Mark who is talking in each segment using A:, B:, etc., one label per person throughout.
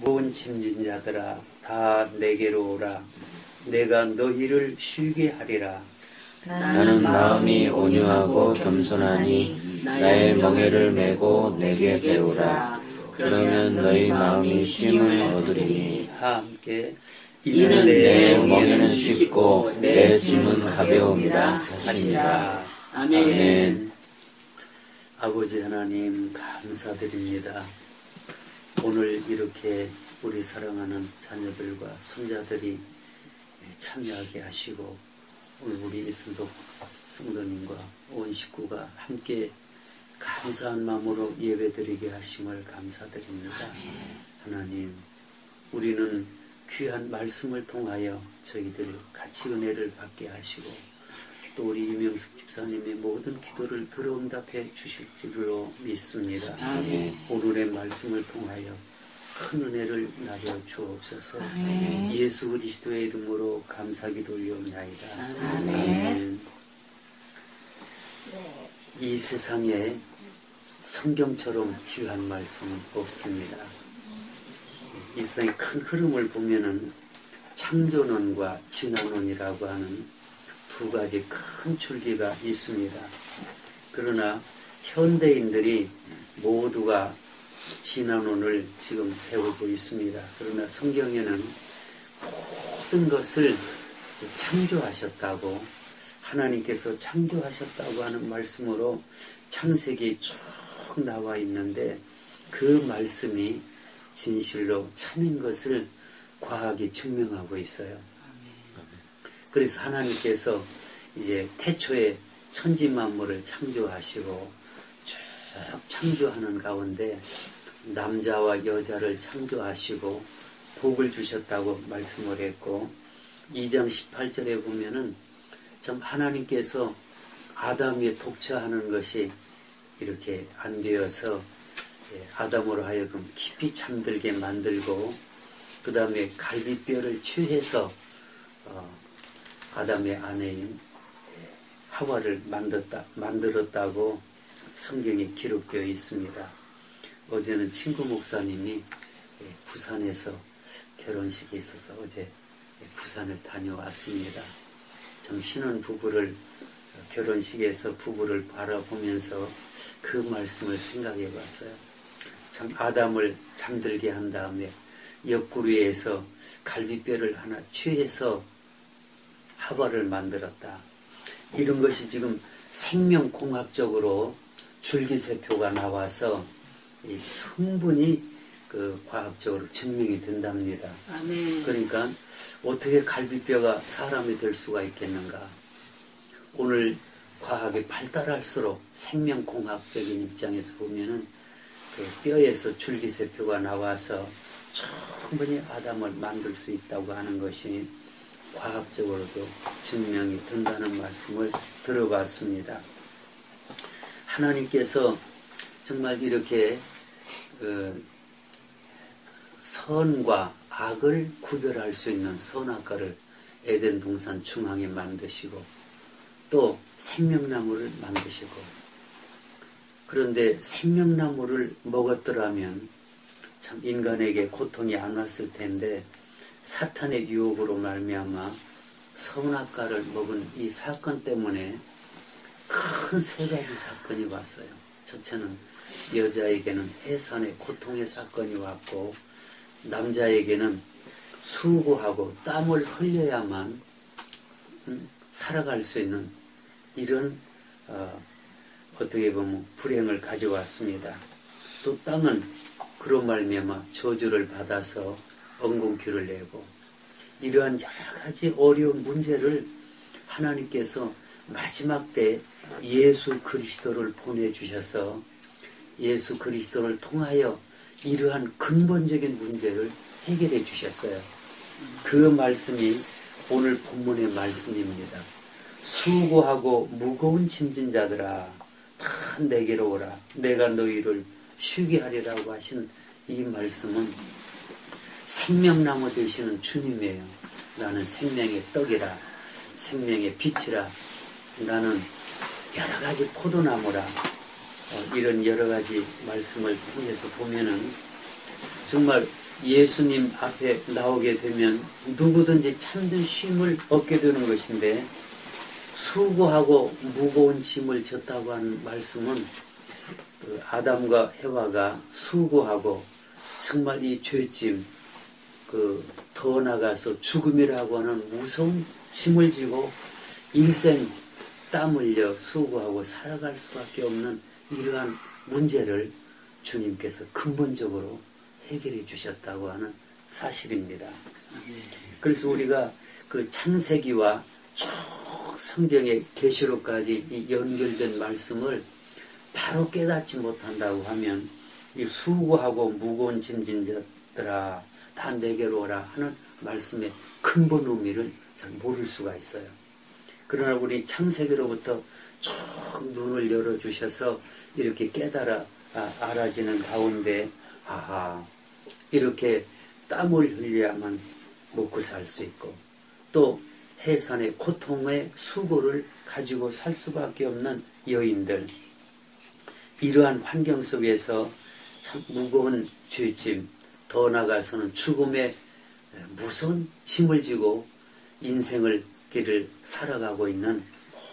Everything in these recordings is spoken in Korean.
A: 무거운 짐진 자들아 다 내게로 오라. 내가 너희를 쉬게 하리라.
B: 나는 마음이 온유하고 겸손하니 나의 멍에를 메고 내게 배우라. 그러면 너희 마음이 쉼을 얻으리니.
A: 함께
B: 이는 내 멍에는 쉽고 내 짐은 가벼움이라 하시니라. 아멘.
A: 아버지 하나님 감사드립니다. 오늘 이렇게 우리 사랑하는 자녀들과 손자들이 참여하게 하시고 오늘 우리 이승덕 성도님과 온 식구가 함께 감사한 마음으로 예배드리게 하심을 감사드립니다. 하나님, 우리는 귀한 말씀을 통하여 저희들 같이 은혜를 받게 하시고 또 우리 이명숙 집사님의 모든 기도를 들어응답해 주실 줄로 믿습니다. 오늘의 말씀을 통하여 큰 은혜를 나려 주옵소서. 예수 그리스도의 이름으로 감사기도 올려옵나이다. 아멘. 이 세상에 성경처럼 귀한 말씀은 없습니다. 이 세상의 큰 흐름을 보면은 창조론과 진화론이라고 하는 두 가지 큰 줄기가 있습니다. 그러나 현대인들이 모두가 진화론을 지금 배우고 있습니다. 그러나 성경에는 모든 것을 창조하셨다고, 하나님께서 창조하셨다고 하는 말씀으로 창세기 쭉 나와 있는데 그 말씀이 진실로 참인 것을 과학이 증명하고 있어요. 그래서 하나님께서 이제 태초에 천지 만물을 창조하시고 쭉 창조하는 가운데 남자와 여자를 창조하시고 복을 주셨다고 말씀을 했고 2장 18절에 보면은 참 하나님께서 아담 위에 독처하는 것이 이렇게 안 되어서 아담으로 하여금 깊이 잠들게 만들고 그 다음에 갈비뼈를 취해서 아담의 아내인 하와를 만들었다고 성경에 기록되어 있습니다. 어제는 친구 목사님이 부산에서 결혼식이 있어서 어제 부산을 다녀왔습니다. 참 신혼부부를 결혼식에서 부부를 바라보면서 그 말씀을 생각해 봤어요. 참 아담을 잠들게 한 다음에 옆구리에서 갈비뼈를 하나 취해서 하와를 만들었다. 이런 것이 지금 생명공학적으로 줄기세포가 나와서 이 충분히 그 과학적으로 증명이 된답니다.
B: 아멘.
A: 그러니까 어떻게 갈비뼈가 사람이 될 수가 있겠는가? 오늘 과학이 발달할수록 생명공학적인 입장에서 보면은 그 뼈에서 줄기세포가 나와서 충분히 아담을 만들 수 있다고 하는 것이 과학적으로도 증명이 된다는 말씀을 들어봤습니다. 하나님께서 정말 이렇게 선과 악을 구별할 수 있는 선악과를 에덴 동산 중앙에 만드시고 또 생명나무를 만드시고 그런데 생명나무를 먹었더라면 참 인간에게 고통이 안 왔을 텐데 사탄의 유혹으로 말미암아 선악과를 먹은 이 사건 때문에 큰 세 가지 사건이 왔어요. 첫째는 여자에게는 해산의 고통의 사건이 왔고 남자에게는 수고하고 땀을 흘려야만 살아갈 수 있는 이런 어떻게 보면 불행을 가져왔습니다. 또 땅은 그런 말미암아 저주를 받아서 엉겅퀴를 내고 이러한 여러 가지 어려운 문제를 하나님께서 마지막 때 예수 그리스도를 보내주셔서 예수 그리스도를 통하여 이러한 근본적인 문제를 해결해 주셨어요. 그 말씀이 오늘 본문의 말씀입니다. 수고하고 무거운 짐진 자들아 다 내게로 오라. 내가 너희를 쉬게 하리라고 하신 이 말씀은 생명나무 되시는 주님이에요. 나는 생명의 떡이라 생명의 빛이라 나는 여러 가지 포도나무라 이런 여러 가지 말씀을 통해서 보면은 정말 예수님 앞에 나오게 되면 누구든지 참된 쉼을 얻게 되는 것인데, 수고하고 무거운 짐을 졌다고 하는 말씀은 그 아담과 해와가 수고하고 정말 이 죄짐, 더 나가서 죽음이라고 하는 무서운 짐을 지고 일생 땀 흘려 수고하고 살아갈 수밖에 없는 이러한 문제를 주님께서 근본적으로 해결해 주셨다고 하는 사실입니다. 그래서 우리가 그 창세기와 쭉 성경의 계시록까지 연결된 말씀을 바로 깨닫지 못한다고 하면 이 수고하고 무거운 짐진 자들아 다 내게로 오라 하는 말씀의 근본 의미를 잘 모를 수가 있어요. 그러나 우리 창세기로부터 쭉 눈을 열어주셔서 이렇게 깨달아 알아지는 가운데, 아하, 이렇게 땀을 흘려야만 먹고 살 수 있고, 또 해산의 고통의 수고를 가지고 살 수밖에 없는 여인들, 이러한 환경 속에서 참 무거운 죄짐, 더 나아가서는 죽음의 무서운 짐을 지고 인생을 길을 살아가고 있는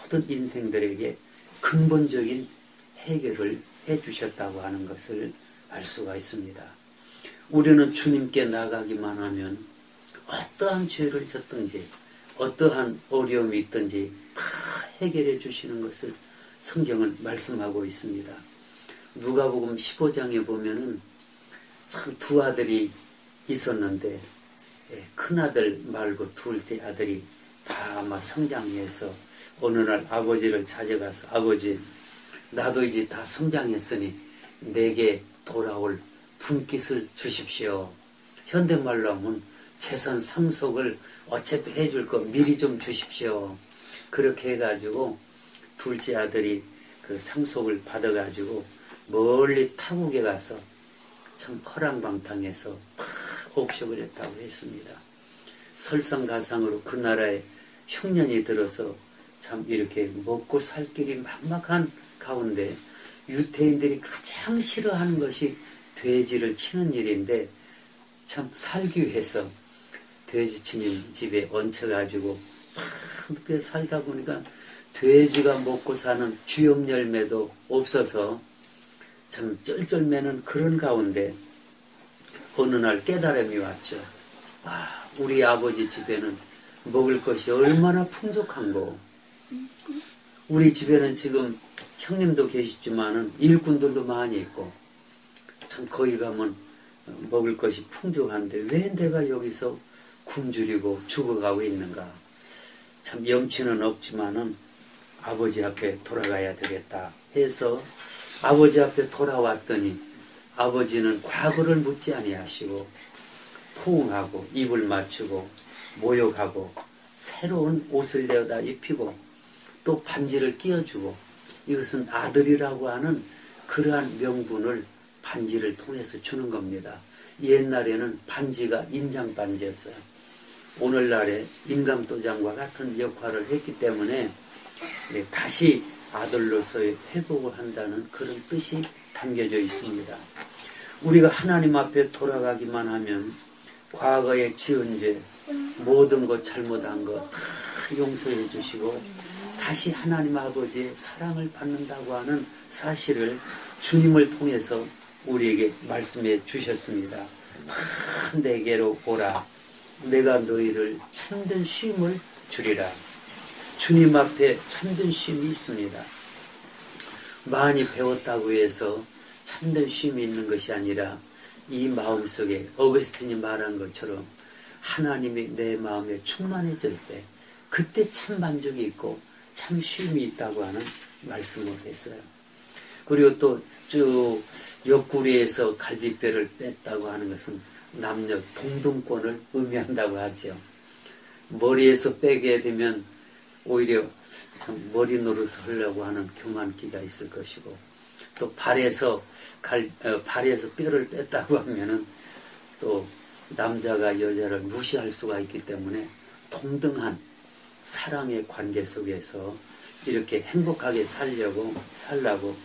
A: 모든 인생들에게 근본적인 해결을 해주셨다고 하는 것을 알 수가 있습니다. 우리는 주님께 나가기만 하면 어떠한 죄를 졌든지 어떠한 어려움이 있든지 다 해결해 주시는 것을 성경은 말씀하고 있습니다. 누가복음 15장에 보면은 참 두 아들이 있었는데, 큰아들 말고 둘째 아들이 다 아마 성장해서 어느 날 아버지를 찾아가서, 아버지, 나도 이제 다 성장했으니 내게 돌아올 분깃을 주십시오. 현대말로 하면 재산 상속을 어차피 해줄 거 미리 좀 주십시오. 그렇게 해가지고 둘째 아들이 그 상속을 받아가지고 멀리 타국에 가서 참 허랑방탕해서 다 옥석을 했다고 했습니다. 설상가상으로 그 나라에 흉년이 들어서 참 이렇게 먹고 살 길이 막막한 가운데 유태인들이 가장 싫어하는 것이 돼지를 치는 일인데, 참 살기 위해서 돼지치는 집에 얹혀가지고 함께 살다 보니까 돼지가 먹고 사는 쥐염 열매도 없어서 참 쩔쩔매는 그런 가운데 어느 날 깨달음이 왔죠. 아, 우리 아버지 집에는 먹을 것이 얼마나 풍족한고, 우리 집에는 지금 형님도 계시지만은 일꾼들도 많이 있고 참 거기 가면 먹을 것이 풍족한데 왜 내가 여기서 굶주리고 죽어가고 있는가. 참 염치는 없지만은 아버지 앞에 돌아가야 되겠다 해서 아버지 앞에 돌아왔더니 아버지는 과거를 묻지 아니하시고 포옹하고 입을 맞추고 모욕하고 새로운 옷을 내어다 입히고 또 반지를 끼워주고, 이것은 아들이라고 하는 그러한 명분을 반지를 통해서 주는 겁니다. 옛날에는 반지가 인장 반지였어요. 오늘날에 인감도장과 같은 역할을 했기 때문에 다시 아들로서의 회복을 한다는 그런 뜻이 담겨져 있습니다. 우리가 하나님 앞에 돌아가기만 하면 과거에 지은 죄, 모든 것 잘못한 것 다 용서해 주시고 다시 하나님 아버지의 사랑을 받는다고 하는 사실을 주님을 통해서 우리에게 말씀해 주셨습니다. 내게로 오라. 내가 너희를 참된 쉼을 주리라. 주님 앞에 참된 쉼이 있습니다. 많이 배웠다고 해서 참된 쉼이 있는 것이 아니라 이 마음속에 어거스틴이 말한 것처럼 하나님이 내 마음에 충만해질 때 그때 참 만족이 있고 참 쉼이 있다고 하는 말씀을 했어요. 그리고 또 쭉 옆구리에서 갈비뼈를 뺐다고 하는 것은 남녀 동등권을 의미한다고 하죠. 머리에서 빼게 되면 오히려 참 머리 노릇을 하려고 하는 교만기가 있을 것이고, 또 발에서 뼈를 뺐다고 하면은 또 남자가 여자를 무시할 수가 있기 때문에 동등한 사랑의 관계 속에서 이렇게 행복하게 살라고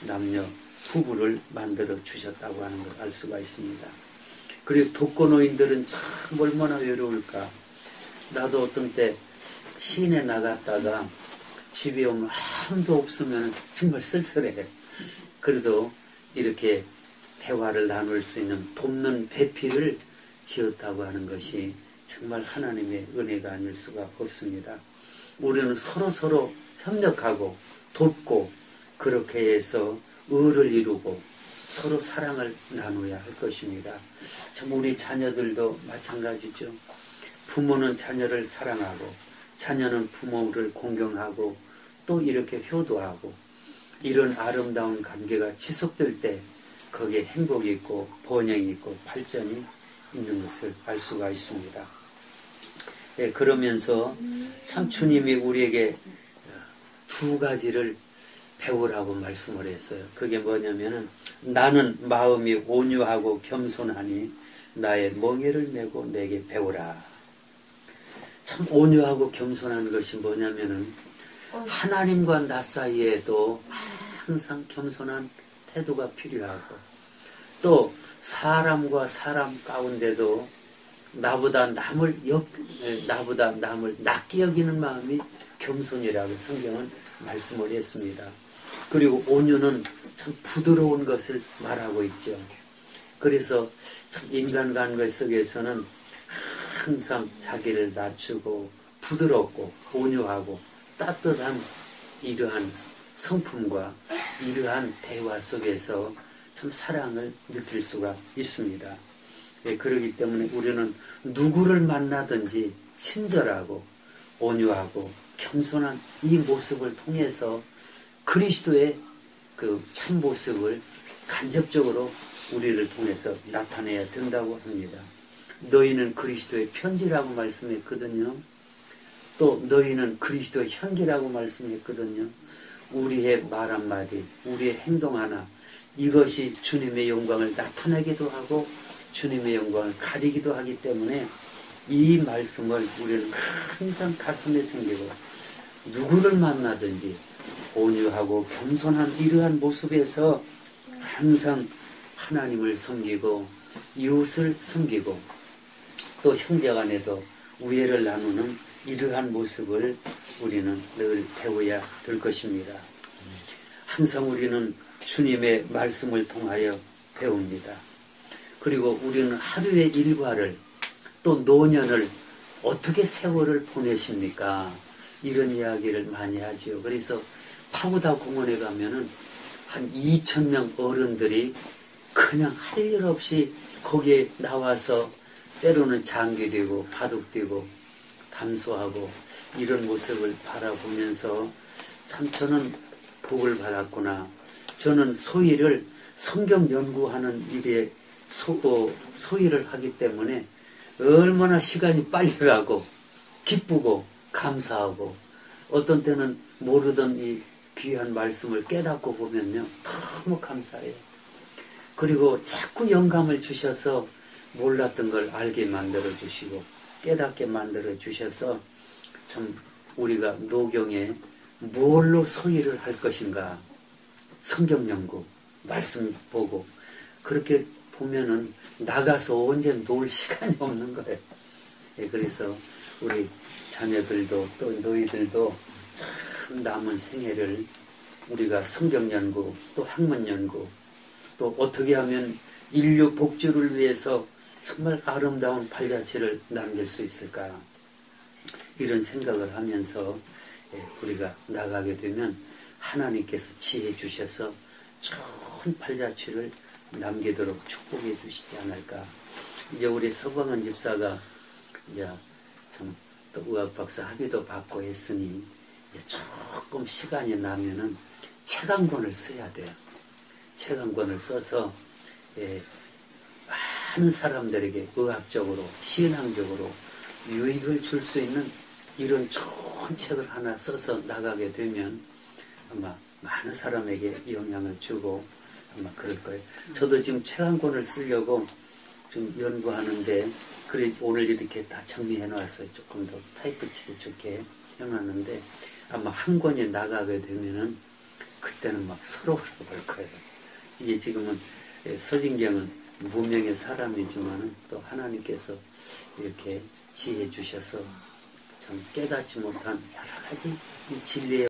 A: 남녀 부부를 만들어 주셨다고 하는 걸 알 수가 있습니다. 그래서 독거노인들은 참 얼마나 외로울까. 나도 어떤 때 시내 나갔다가 집에 오면 아무도 없으면 정말 쓸쓸해. 그래도 이렇게 대화를 나눌 수 있는 돕는 배필을 지었다고 하는 것이 정말 하나님의 은혜가 아닐 수가 없습니다. 우리는 서로 협력하고 돕고 그렇게 해서 의를 이루고 서로 사랑을 나눠야 할 것입니다. 참 우리 자녀들도 마찬가지죠. 부모는 자녀를 사랑하고 자녀는 부모를 공경하고 또 이렇게 효도하고 이런 아름다운 관계가 지속될 때 거기에 행복이 있고 번영이 있고 발전이 있는 것을 알 수가 있습니다. 네, 그러면서 참 주님이 우리에게 두 가지를 배우라고 말씀을 했어요. 그게 뭐냐면은 나는 마음이 온유하고 겸손하니 나의 멍에를 메고 내게 배우라. 참 온유하고 겸손한 것이 뭐냐면은 하나님과 나 사이에도 항상 겸손한 태도가 필요하고 또 사람과 사람 가운데도 나보다 남을 낮게 여기는 마음이 겸손이라고 성경은 말씀을 했습니다. 그리고 온유는 참 부드러운 것을 말하고 있죠. 그래서 참 인간관계 속에서는 항상 자기를 낮추고 부드럽고 온유하고 따뜻한 이러한 성품과 이러한 대화 속에서 참 사랑을 느낄 수가 있습니다. 예, 그렇기 때문에 우리는 누구를 만나든지 친절하고 온유하고 겸손한 이 모습을 통해서 그리스도의 그 참 모습을 간접적으로 우리를 통해서 나타내야 된다고 합니다. 너희는 그리스도의 편지라고 말씀했거든요. 또 너희는 그리스도의 향기라고 말씀했거든요. 우리의 말 한마디, 우리의 행동 하나, 이것이 주님의 영광을 나타내기도 하고 주님의 영광을 가리기도 하기 때문에 이 말씀을 우리는 항상 가슴에 새기고 누구를 만나든지 온유하고 겸손한 이러한 모습에서 항상 하나님을 섬기고 이웃을 섬기고 또 형제간에도 우애를 나누는 이러한 모습을 우리는 늘 배워야 될 것입니다. 항상 우리는 주님의 말씀을 통하여 배웁니다. 그리고 우리는 하루의 일과를 또 노년을 어떻게 세월을 보내십니까? 이런 이야기를 많이 하죠. 그래서 파고다 공원에 가면은 한 2,000명 어른들이 그냥 할 일 없이 거기에 나와서 때로는 장기 되고 바둑 뛰고 담소하고 이런 모습을 바라보면서 참 저는 복을 받았구나. 저는 소위를 성경 연구하는 일에 소위를 하기 때문에 얼마나 시간이 빨리 가고 기쁘고 감사하고 어떤 때는 모르던 이 귀한 말씀을 깨닫고 보면요 너무 감사해요. 그리고 자꾸 영감을 주셔서 몰랐던 걸 알게 만들어 주시고 깨닫게 만들어 주셔서 참 우리가 노경에 뭘로 소위를 할 것인가 성경 연구 말씀 보고 그렇게 보면은 나가서 언제 놀 시간이 없는 거예요. 예, 그래서 우리 자녀들도 또 너희들도 참 남은 생애를 우리가 성경 연구 또 학문 연구 또 어떻게 하면 인류 복주를 위해서 정말 아름다운 발자취를 남길 수 있을까 이런 생각을 하면서 우리가 나가게 되면 하나님께서 지혜 주셔서 좋은 발자취를 남기도록 축복해 주시지 않을까. 이제 우리 서광은 집사가 이제 참 또 의학 박사 학위도 받고 했으니 이제 조금 시간이 나면은 책 한 권을 써야 돼요. 책 한 권을 써서 많은 사람들에게 의학적으로 신앙적으로 유익을 줄 수 있는 이런 좋은 책을 하나 써서 나가게 되면 아마 많은 사람에게 영향을 주고 아마 그럴 거예요. 저도 지금 책 한 권을 쓰려고 지금 연구하는데 그래 오늘 이렇게 다 정리해 놨어요. 조금 더 타이프치도 좋게 해놨는데 아마 한 권이 나가게 되면은 그때는 막 서러울 거예요. 이게 지금은 서진경은 무명의 사람이지만은 또 하나님께서 이렇게 지혜 주셔서 참 깨닫지 못한 여러 가지 이 진리의